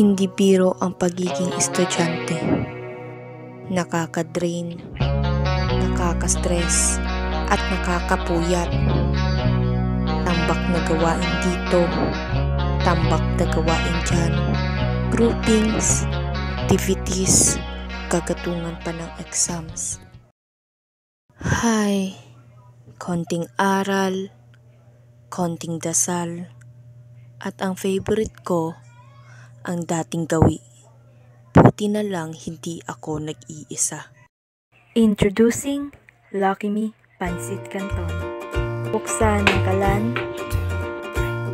Hindi biro ang pagiging estudyante. Nakaka-drain, nakaka-stress, at nakakapuyat. Tambak na gawain dito, tambak na gawain dyan. Groupings, activities, kagatungan pa ng exams. Hay, konting aral, konting dasal, at ang favorite ko, ang dating gawi. Buti na lang hindi ako nag-iisa. Introducing Lucky Me Pansit Canton. Buksan ang kalan,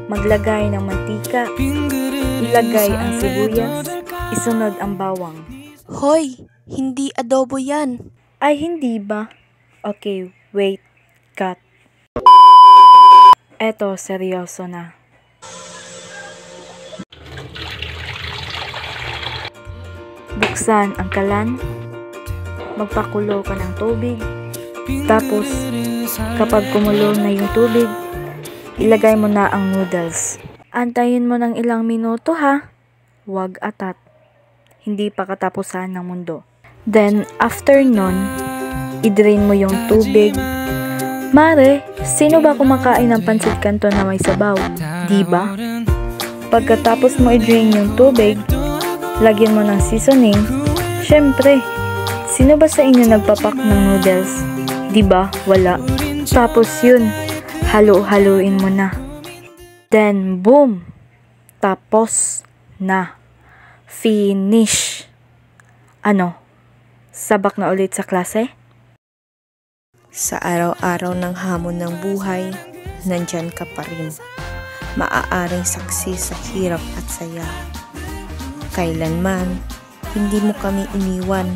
maglagay ng mantika, ilagay ang sibuyas, isunod ang bawang. Hoy, hindi adobo yan. Ay, hindi ba? Okay, wait, cut. Eto, seryoso na. Buksan ang kalan, magpakulo ka ng tubig, tapos kapag kumulo na yung tubig, ilagay mo na ang noodles. Antayin mo ng ilang minuto ha, huwag atat, hindi pa katapusan ng mundo. Then after nun, i-drain mo yung tubig. Mare, sino ba kumakain ng pansit canton na may sabaw? Diba? Pagkatapos mo i-drain yung tubig, lagyan mo ng seasoning. Syempre, sino ba sa inyo nagpapak ng noodles? Diba? Wala. Tapos yun, halo-haloin mo na. Then, boom! Tapos na. Finish! Ano? Sabak na ulit sa klase? Sa araw-araw ng hamon ng buhay, nandyan ka pa rin. Maaaring saksi sa hirap at saya. Kailanman, hindi mo kami iniwan.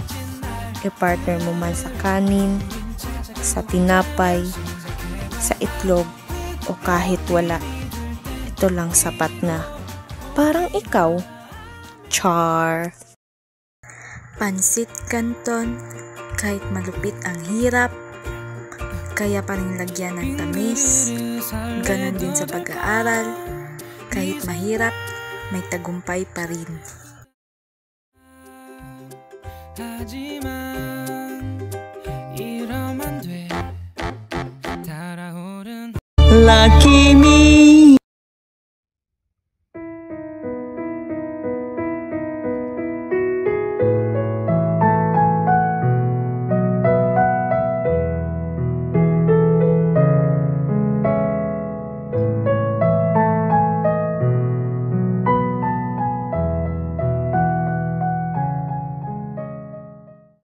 E-partner mo man sa kanin, sa tinapay, sa itlog, o kahit wala. Ito lang sapat na. Parang ikaw. Char! Pansit Canton, kahit malupit ang hirap, kaya pa rin lagyan ng tamis. Ganon din sa pag-aaral, kahit mahirap, may tagumpay pa rin. Lucky me.